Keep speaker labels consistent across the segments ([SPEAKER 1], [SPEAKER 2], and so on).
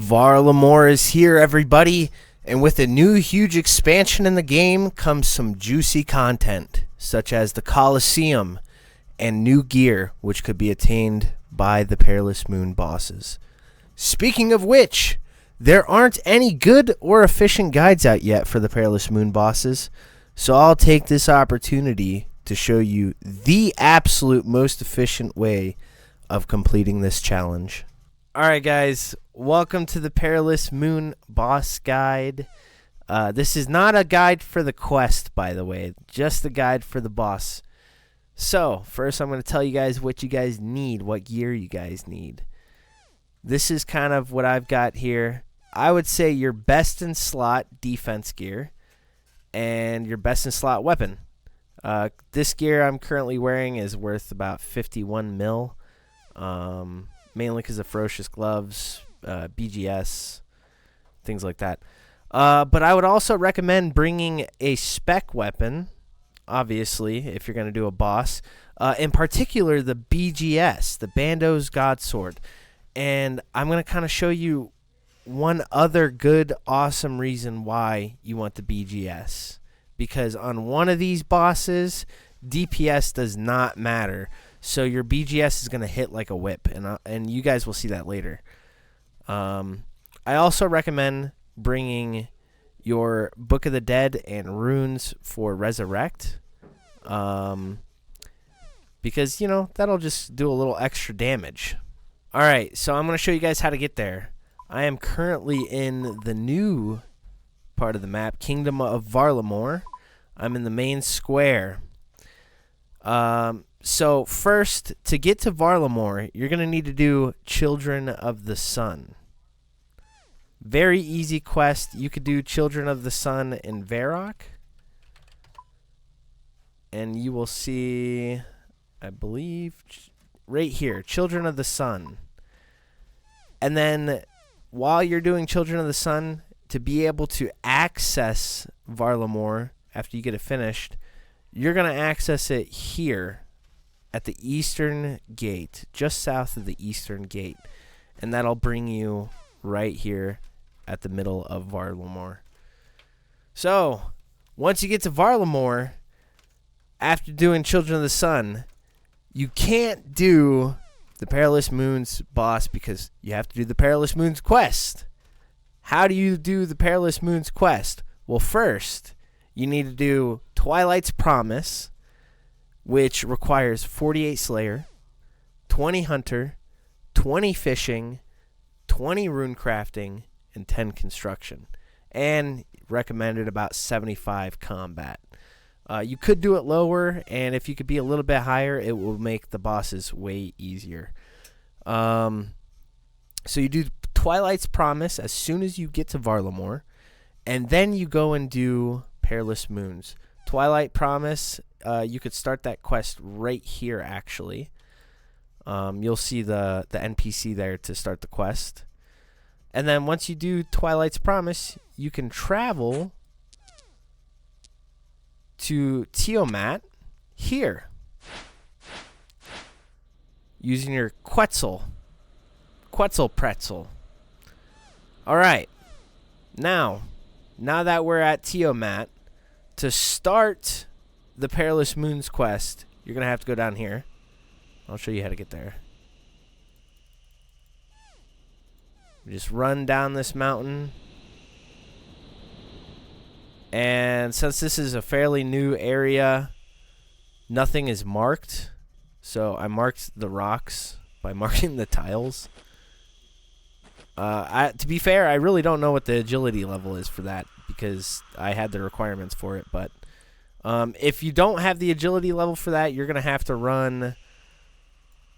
[SPEAKER 1] Varlamore is here, everybody, and with a new huge expansion in the game comes some juicy content, such as the Colosseum and new gear, which could be attained by the Perilous Moon bosses. Speaking of which, there aren't any good or efficient guides out yet for the Perilous Moon bosses, so I'll take this opportunity to show you the absolute most efficient way of completing this challenge. Alright guys, welcome to the Perilous Moon boss guide. This is not a guide for the quest, by the way, just a guide for the boss. So, first I'm going to tell you guys what you guys need, what gear you guys need. This is kind of what I've got here. I would say your best in slot defense gear and your best in slot weapon. This gear I'm currently wearing is worth about 51 mil. Mainly because of ferocious gloves, BGS, things like that. But I would also recommend bringing a spec weapon, obviously, if you're going to do a boss. In particular, the BGS, the Bando's Godsword. And I'm going to kind of show you one other good, awesome reason why you want the BGS. Because on one of these bosses, DPS does not matter. So your BGS is going to hit like a whip, and you guys will see that later. I also recommend bringing your Book of the Dead and runes for Resurrect, because, you know, that'll just do a little extra damage. Alright, so I'm going to show you guys how to get there. I am currently in the new part of the map, Kingdom of Varlamore. I'm in the main square. So first, to get to Varlamore, you're going to need to do Children of the Sun. Very easy quest. You could do Children of the Sun in Varrock. And you will see, I believe, right here, Children of the Sun. And then, while you're doing Children of the Sun, to be able to access Varlamore after you get it finished, you're going to access it here at the eastern gate, just south of the eastern gate. And that'll bring you right here at the middle of Varlamore. So, once you get to Varlamore, after doing Children of the Sun, you can't do the Perilous Moons boss because you have to do the Perilous Moons quest. How do you do the Perilous Moons quest? Well, first, you need to do Twilight's Promise, which requires 48 Slayer, 20 Hunter, 20 Fishing, 20 Rune Crafting, and 10 Construction. And recommended about 75 Combat. You could do it lower, and if you could be a little bit higher, it will make the bosses way easier. So you do Twilight's Promise as soon as you get to Varlamore, and then you go and do Perilous Moons. Twilight Promise, you could start that quest right here, actually. You'll see the NPC there to start the quest. And then once you do Twilight's Promise, you can travel to Tiamat here using your Quetzal Pretzel. Alright, now that we're at Tiamat, to start the Perilous Moons quest, you're going to have to go down here. I'll show you how to get there. Just run down this mountain. And since this is a fairly new area, nothing is marked. So I marked the rocks by marking the tiles. To be fair, I really don't know what the agility level is for that because I had the requirements for it. But if you don't have the agility level for that, you're going to have to run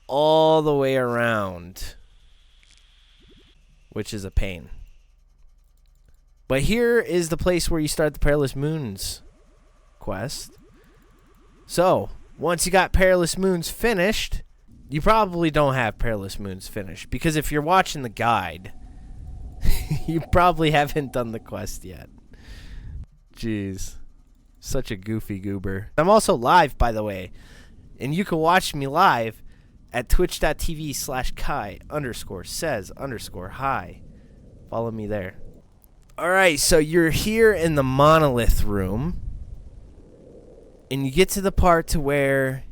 [SPEAKER 1] all the way around, which is a pain. But here is the place where you start the Perilous Moons quest. So, once you got Perilous Moons finished, you probably don't have Perilous Moons finished. Because if you're watching the guide, you probably haven't done the quest yet. Jeez. Such a goofy goober. I'm also live, by the way. And you can watch me live at twitch.tv/Kai_says_hi. Follow me there. Alright, so you're here in the monolith room. And you get to the part to where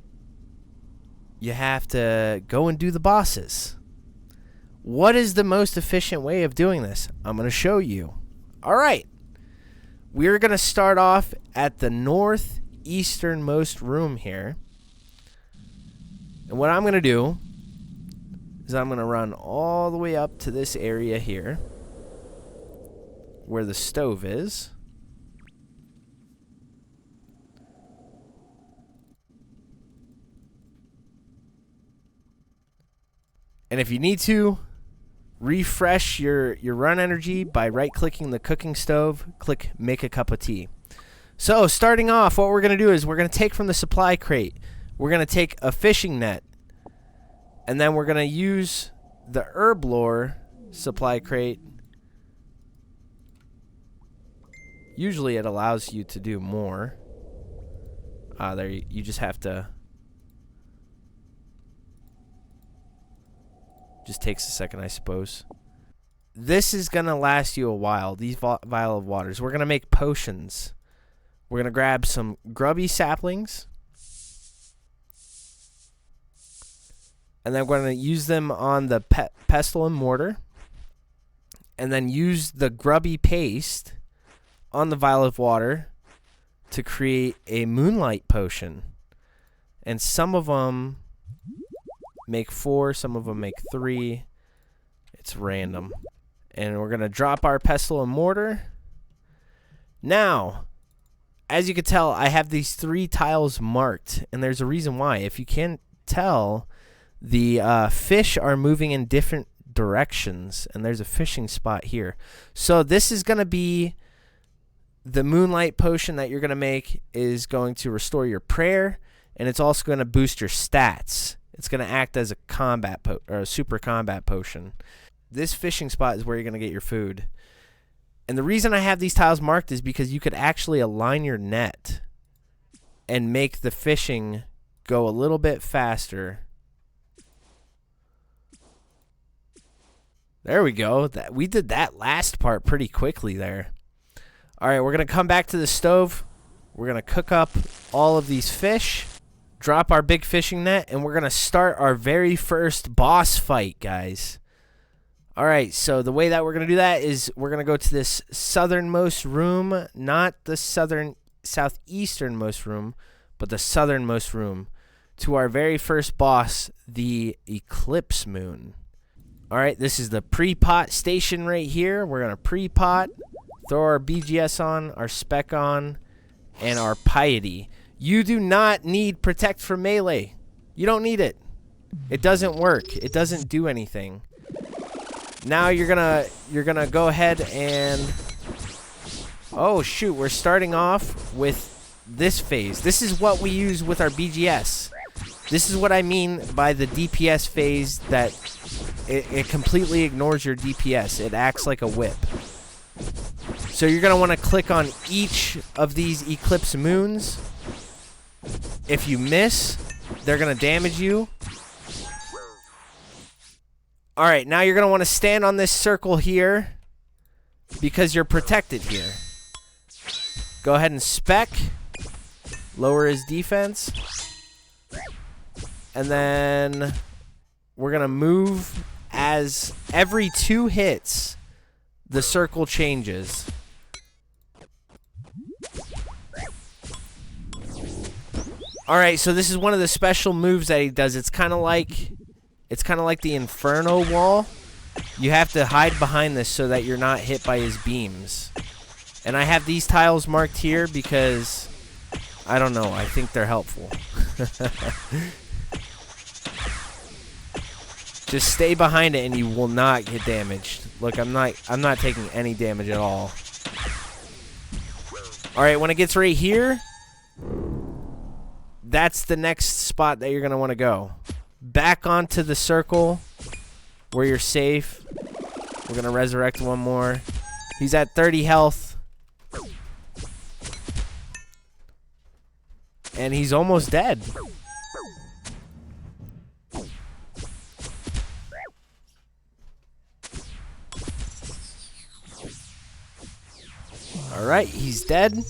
[SPEAKER 1] you have to go and do the bosses. What is the most efficient way of doing this? I'm going to show you. Alright. We're going to start off at the northeasternmost room here. And what I'm going to do is I'm going to run all the way up to this area here where the stove is. And if you need to, refresh your run energy by right-clicking the cooking stove. Click Make a Cup of Tea. So, starting off, what we're going to do is we're going to take from the supply crate. We're going to take a fishing net. And then we're going to use the herb lore supply crate. Usually it allows you to do more. There, you just have to... Just takes a second, I suppose. This is going to last you a while, these vial of waters. We're going to make potions. We're going to grab some grubby saplings. And then we're going to use them on the pestle and mortar. And then use the grubby paste on the vial of water to create a moonlight potion. And some of them make 4, some of them make 3. It's random. And we're going to drop our pestle and mortar. Now, as you can tell, I have these 3 tiles marked, and there's a reason why. If you can't tell, the fish are moving in different directions, and there's a fishing spot here. So this is going to be the moonlight potion that you're going to make is going to restore your prayer, and it's also going to boost your stats. It's going to act as a combat or a super combat potion. This fishing spot is where you're going to get your food. And the reason I have these tiles marked is because you could actually align your net and make the fishing go a little bit faster. There we go. We did that last part pretty quickly there. All right, we're going to come back to the stove. We're going to cook up all of these fish. Drop our big fishing net, and we're going to start our very first boss fight, guys. Alright, so the way that we're going to do that is we're going to go to this southernmost room, not the southeasternmost room, but the southernmost room, to our very first boss, the Eclipse Moon. Alright, this is the pre-pot station right here. We're going to pre-pot, throw our BGS on, our spec on, and our piety. You do not need Protect from Melee. You don't need it. It doesn't work. It doesn't do anything. Now you're gonna go ahead and... Oh shoot, we're starting off with this phase. This is what we use with our BGS. This is what I mean by the DPS phase, that it completely ignores your DPS. It acts like a whip. So you're gonna want to click on each of these Eclipse Moons. If you miss, they're going to damage you. Alright, now you're going to want to stand on this circle here because you're protected here. Go ahead and spec. Lower his defense. And then we're going to move as every 2 hits, the circle changes. Alright, so this is one of the special moves that he does. It's kind of like the Inferno wall. You have to hide behind this so that you're not hit by his beams. And I have these tiles marked here because, I don't know, I think they're helpful. Just stay behind it and you will not get damaged. Look, I'm not taking any damage at all. Alright, when it gets right here, that's the next spot that you're going to want to go. Back onto the circle where you're safe. We're going to resurrect one more. He's at 30 health. And he's almost dead. Alright, he's dead.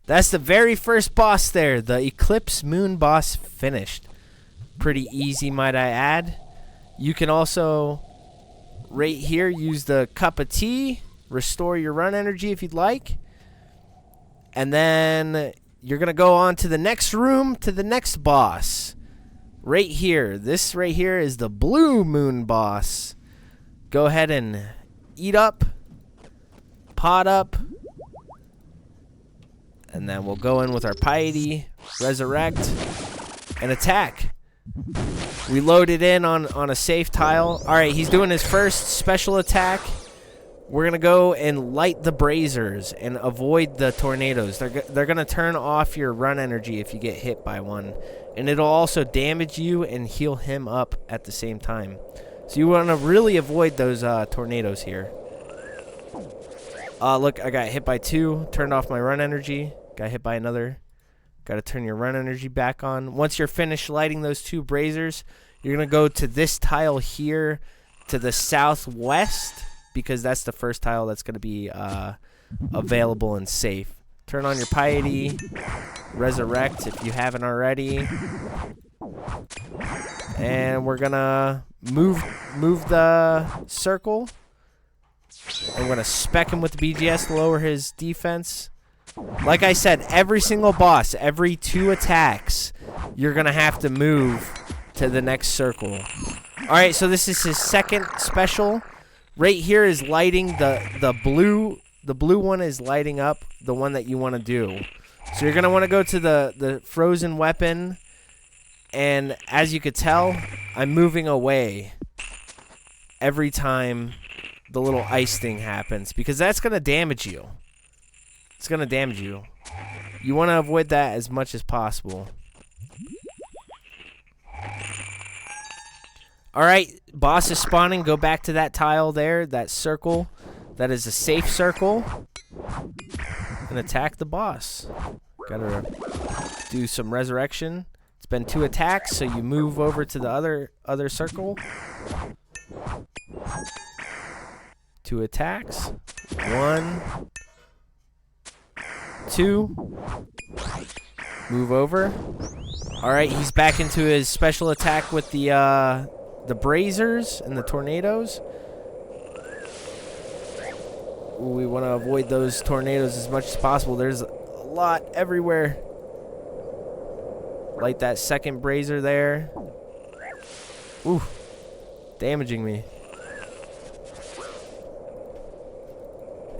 [SPEAKER 1] That's the very first boss there. The Eclipse Moon boss finished. Pretty easy, might I add. You can also, right here, use the cup of tea. Restore your run energy if you'd like. And then you're going to go on to the next room, to the next boss. Right here. This right here is the Blue Moon boss. Go ahead and eat up. Pot up. And then we'll go in with our piety, resurrect, and attack. We load it in on a safe tile. Alright, he's doing his first special attack. We're going to go and light the braziers and avoid the tornadoes. They're going to turn off your run energy if you get hit by one. And it'll also damage you and heal him up at the same time. So you want to really avoid those tornadoes here. Look, I got hit by 2. Turned off my run energy. Got hit by another. Got to turn your run energy back on. Once you're finished lighting those 2 braziers, you're going to go to this tile here to the southwest, because that's the first tile that's going to be available and safe. Turn on your piety, resurrect if you haven't already. And we're going to move the circle. And we're going to spec him with the BGS to lower his defense. Like I said, every single boss, every 2 attacks, you're going to have to move to the next circle. Alright, so this is his second special. Right here is lighting the blue. The blue one is lighting up the one that you want to do. So you're going to want to go to the frozen weapon. And as you could tell, I'm moving away every time the little ice thing happens, because that's going to damage you. It's going to damage you. You want to avoid that as much as possible. Alright, boss is spawning. Go back to that tile there, that circle. That is a safe circle. And attack the boss. Gotta do some resurrection. It's been 2 attacks, so you move over to the other circle. 2 attacks. 1, 2. Move over. Alright, he's back into his special attack with the braziers and the tornadoes. Ooh, we want to avoid those tornadoes as much as possible. There's a lot everywhere. Light that second brazier there. Ooh, damaging me.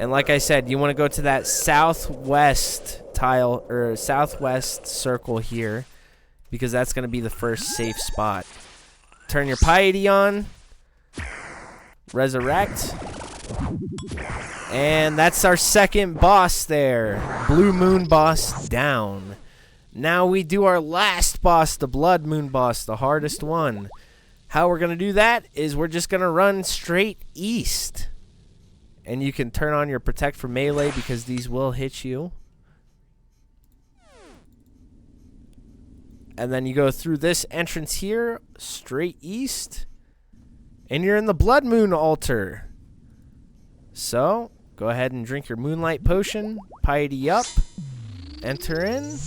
[SPEAKER 1] And like I said, you want to go to that southwest tile, or southwest circle here, because that's going to be the first safe spot. Turn your piety on. Resurrect. And that's our second boss there. Blue Moon boss down. Now we do our last boss, the Blood Moon boss, the hardest one. How we're going to do that is we're just going to run straight east. And you can turn on your protect for melee, because these will hit you. And then you go through this entrance here, straight east. And you're in the Blood Moon altar. So, go ahead and drink your Moonlight Potion. Piety up. Enter in.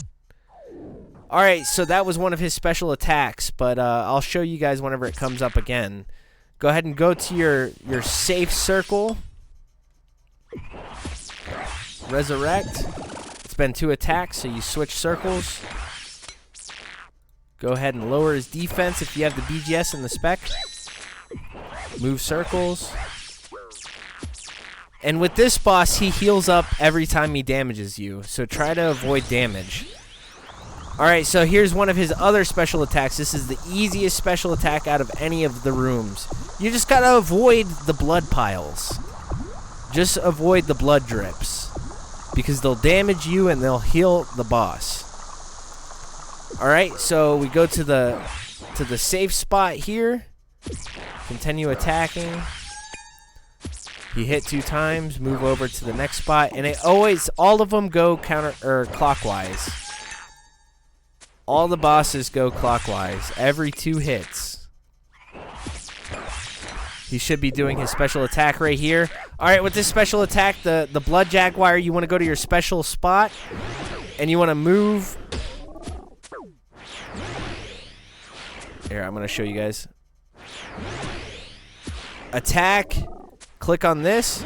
[SPEAKER 1] Alright, so that was one of his special attacks. But I'll show you guys whenever it comes up again. Go ahead and go to your safe circle. Resurrect. It's been 2 attacks, so you switch circles. Go ahead and lower his defense if you have the BGS and the spec. Move circles. And with this boss, he heals up every time he damages you, so try to avoid damage. Alright, so here's one of his other special attacks. This is the easiest special attack out of any of the rooms. You just gotta avoid the blood piles. Just avoid the blood drips, because they'll damage you and they'll heal the boss. Alright, so we go to the safe spot here. Continue attacking. You hit 2 times, move over to the next spot, and all of them go clockwise. All the bosses go clockwise every 2 hits. He should be doing his special attack right here. All right, with this special attack, the Blood Jaguar, you want to go to your special spot, and you want to move. Here, I'm going to show you guys. Attack. Click on this.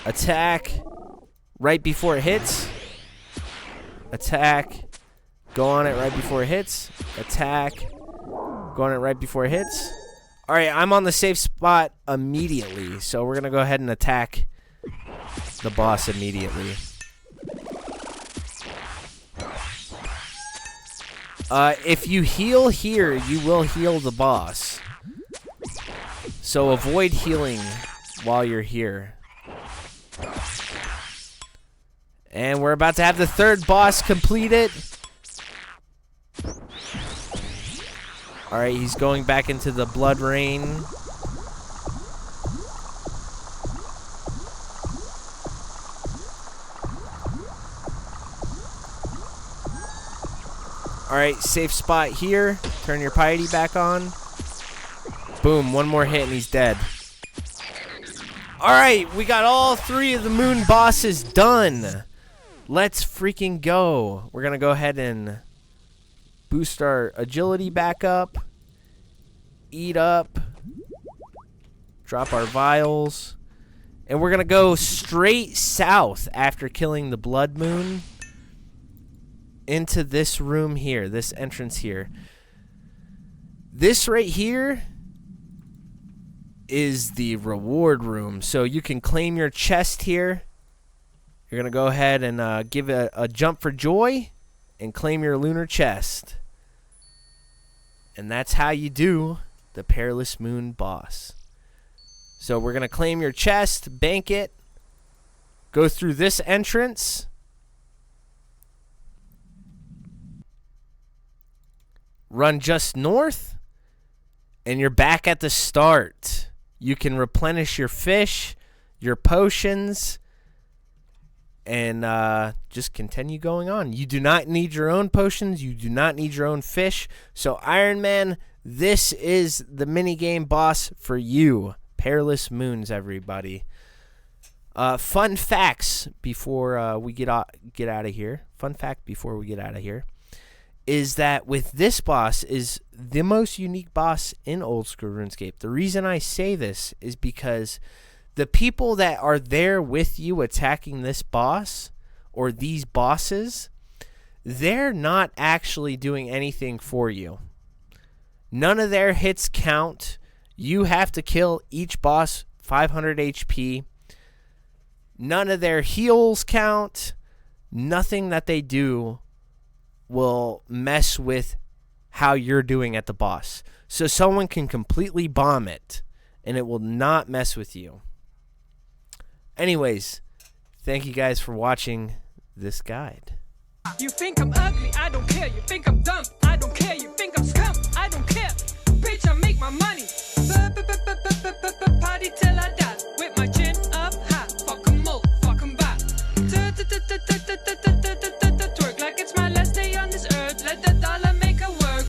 [SPEAKER 1] Attack right before it hits. Attack. Go on it right before it hits. Attack. Go on it right before it hits. All right, I'm on the safe spot immediately, so we're going to go ahead and attack the boss immediately. If you heal here, you will heal the boss. So avoid healing while you're here. And we're about to have the third boss completed. Alright, he's going back into the blood rain. Alright, safe spot here. Turn your piety back on. Boom, one more hit and he's dead. Alright, we got all 3 of the moon bosses done. Let's freaking go. We're going to go ahead and boost our agility back up. Eat up. Drop our vials. And we're going to go straight south after killing the blood moon. Into this room here. This entrance here. This right here is the reward room. So you can claim your chest here. You're going to go ahead and give a jump for joy and claim your lunar chest. And that's how you do the Perilous Moon boss. So we're going to claim your chest, bank it, go through this entrance, run just north, and you're back at the start. You can replenish your fish, your potions, and just continue going on. You do not need your own potions. You do not need your own fish. So Iron Man, this is the minigame boss for you. Perilous Moons, everybody. Fun facts before we get out of here. Fun fact before we get out of here is that with this boss is the most unique boss in Old School RuneScape. The reason I say this is because the people that are there with you attacking this boss or these bosses, they're not actually doing anything for you. None of their hits count. You have to kill each boss 500 HP. None of their heals count. Nothing that they do will mess with how you're doing at the boss. So someone can completely bomb it, and it will not mess with you. Anyways, thank you guys for watching this guide.
[SPEAKER 2] You think I'm ugly, I don't care. You think I'm dumb, I don't care. You think I'm scum, I don't care. Bitch, I make my money. Party till I die with my chin up high. Fuck 'em all, fuck 'em back.